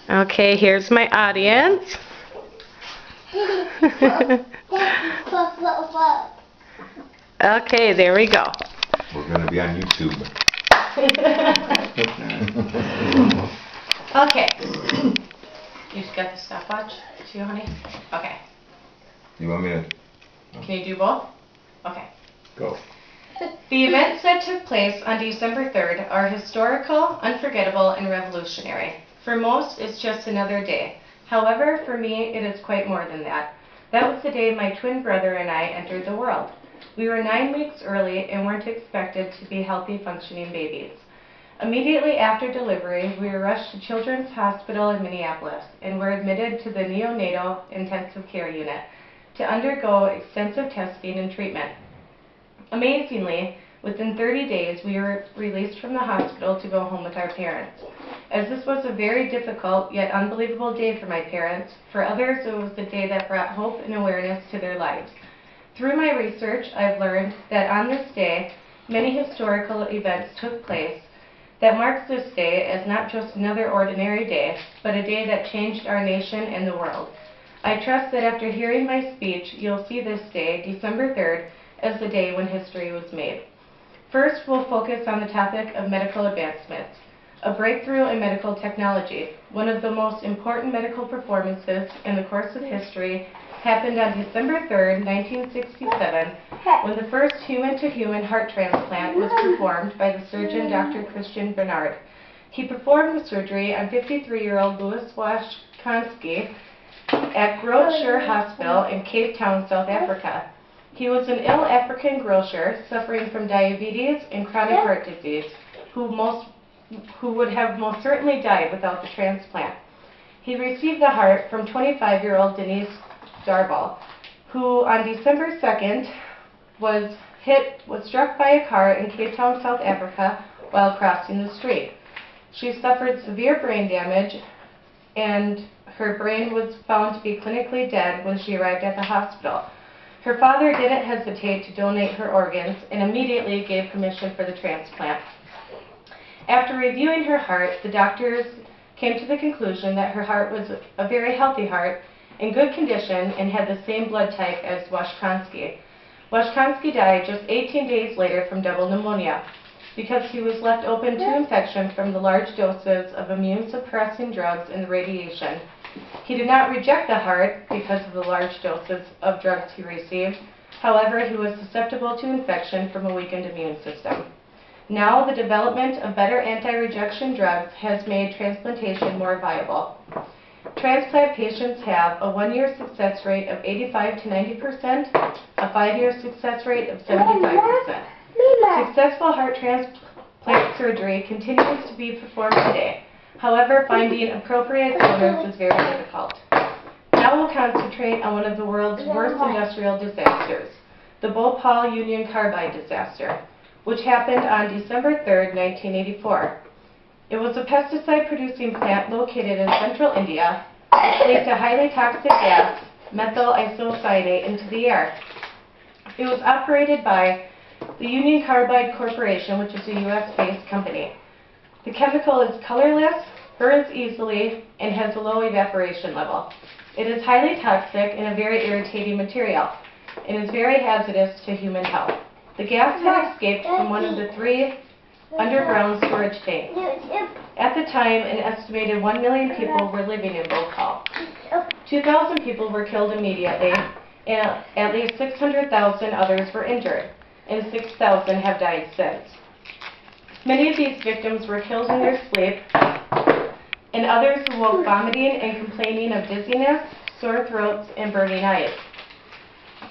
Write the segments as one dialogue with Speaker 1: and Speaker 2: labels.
Speaker 1: Okay, here's my audience. Okay, there we go.
Speaker 2: We're going to be on YouTube.
Speaker 1: Okay. You just got the stopwatch too, honey? Okay.
Speaker 2: You want me to?
Speaker 1: Can you do both? Okay.
Speaker 2: Go.
Speaker 1: The events that took place on December 3rd are historical, unforgettable, and revolutionary. For most, it's just another day. However, for me, it is quite more than that. That was the day my twin brother and I entered the world. We were 9 weeks early and weren't expected to be healthy, functioning babies. Immediately after delivery, we were rushed to Children's Hospital in Minneapolis and were admitted to the neonatal intensive care unit to undergo extensive testing and treatment. Amazingly, within 30 days, we were released from the hospital to go home with our parents. As this was a very difficult yet unbelievable day for my parents, for others it was the day that brought hope and awareness to their lives. Through my research, I've learned that on this day, many historical events took place that marks this day as not just another ordinary day, but a day that changed our nation and the world. I trust that after hearing my speech, you'll see this day, December 3rd, as the day when history was made. First, we'll focus on the topic of medical advancements, a breakthrough in medical technology. One of the most important medical performances in the course of history happened on December 3rd, 1967, when the first human-to-human heart transplant was performed by the surgeon Dr. Christian Bernard. He performed the surgery on 53-year-old Louis Washkansky at Grootshire Hospital in Cape Town, South Africa. He was an ill African grocer suffering from diabetes and chronic heart disease, who would have most certainly died without the transplant. He received the heart from 25-year-old Denise Darvall, who on December 2nd was struck by a car in Cape Town, South Africa while crossing the street. She suffered severe brain damage and her brain was found to be clinically dead when she arrived at the hospital. Her father didn't hesitate to donate her organs and immediately gave permission for the transplant. After reviewing her heart, the doctors came to the conclusion that her heart was a very healthy heart, in good condition, and had the same blood type as Washkansky. Washkansky died just 18 days later from double pneumonia because he was left open to infection from the large doses of immune-suppressing drugs and the radiation. He did not reject the heart because of the large doses of drugs he received. However, he was susceptible to infection from a weakened immune system. Now, the development of better anti-rejection drugs has made transplantation more viable. Transplant patients have a 1-year success rate of 85 to 90%, a 5-year success rate of 75%. Successful heart transplant surgery continues to be performed today. However, finding appropriate donors is very difficult. Now we'll concentrate on one of the world's worst industrial disasters, the Bhopal Union Carbide disaster, which happened on December 3rd, 1984. It was a pesticide-producing plant located in central India, which leaked a highly toxic gas, methyl isocyanate, into the air. It was operated by the Union Carbide Corporation, which is a U.S.-based company. The chemical is colorless, burns easily, and has a low evaporation level. It is highly toxic and a very irritating material, and is very hazardous to human health. The gas had escaped from one of the 3 underground storage tanks. At the time, an estimated 1 million people were living in Bhopal. 2,000 people were killed immediately, and at least 600,000 others were injured, and 6,000 have died since. Many of these victims were killed in their sleep, and others awoke vomiting and complaining of dizziness, sore throats, and burning eyes.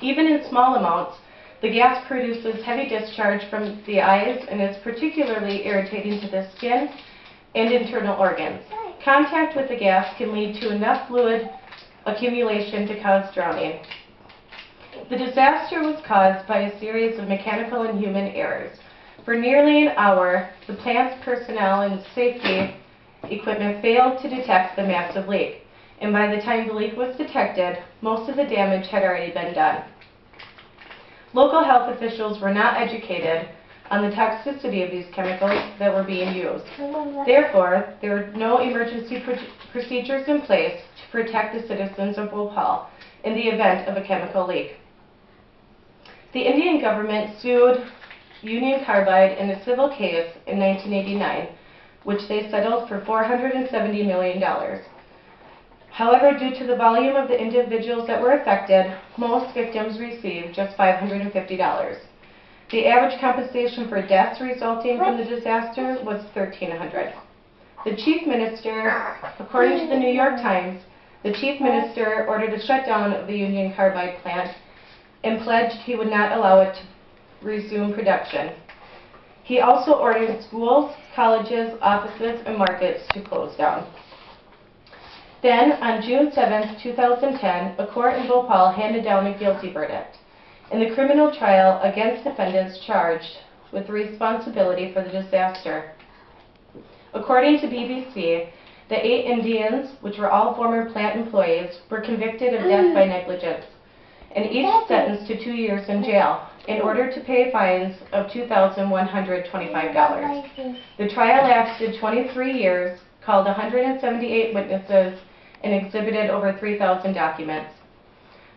Speaker 1: Even in small amounts, the gas produces heavy discharge from the eyes and is particularly irritating to the skin and internal organs. Contact with the gas can lead to enough fluid accumulation to cause drowning. The disaster was caused by a series of mechanical and human errors. For nearly an hour, the plant's personnel and safety equipment failed to detect the massive leak, and by the time the leak was detected, most of the damage had already been done. Local health officials were not educated on the toxicity of these chemicals that were being used. Therefore, there were no emergency procedures in place to protect the citizens of Bhopal in the event of a chemical leak. The Indian government sued Union Carbide in a civil case in 1989, which they settled for $470 million. However, due to the volume of the individuals that were affected, most victims received just $550. The average compensation for deaths resulting from the disaster was $1,300. The chief minister, according to the New York Times, the chief minister ordered a shutdown of the Union Carbide plant and pledged he would not allow it to resume production. He also ordered schools, colleges, offices, and markets to close down. Then, on June 7, 2010, a court in Bhopal handed down a guilty verdict in the criminal trial against defendants charged with responsibility for the disaster. According to BBC, the 8 Indians, which were all former plant employees, were convicted of death by negligence, and each sentenced to 2 years in jail in order to pay fines of $2,125. The trial lasted 23 years, called 178 witnesses, and exhibited over 3,000 documents.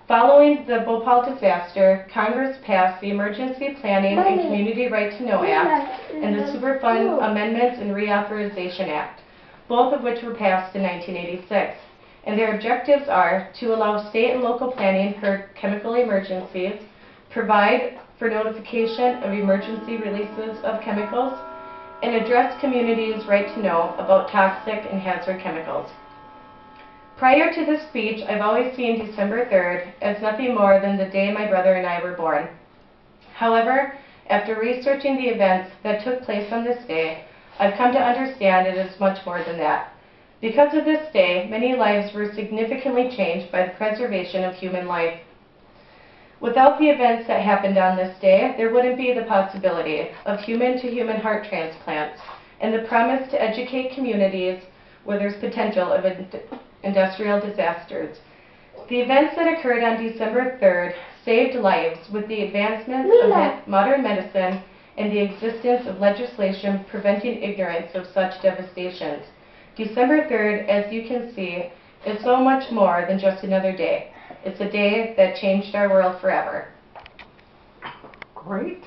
Speaker 1: Following the Bhopal disaster, Congress passed the Emergency Planning and Community Right to Know Act and the Superfund Amendments and Reauthorization Act, both of which were passed in 1986. And their objectives are to allow state and local planning for chemical emergencies, provide for notification of emergency releases of chemicals, and address communities' right to know about toxic and hazard chemicals. Prior to this speech, I've always seen December 3rd as nothing more than the day my brother and I were born. However, after researching the events that took place on this day, I've come to understand it is much more than that. Because of this day, many lives were significantly changed by the preservation of human life. Without the events that happened on this day, there wouldn't be the possibility of human-to-human heart transplants and the promise to educate communities where there's potential of industrial disasters. The events that occurred on December 3rd saved lives with the advancements of modern medicine and the existence of legislation preventing ignorance of such devastations. December 3rd, as you can see, is so much more than just another day. It's a day that changed our world forever.
Speaker 3: Great.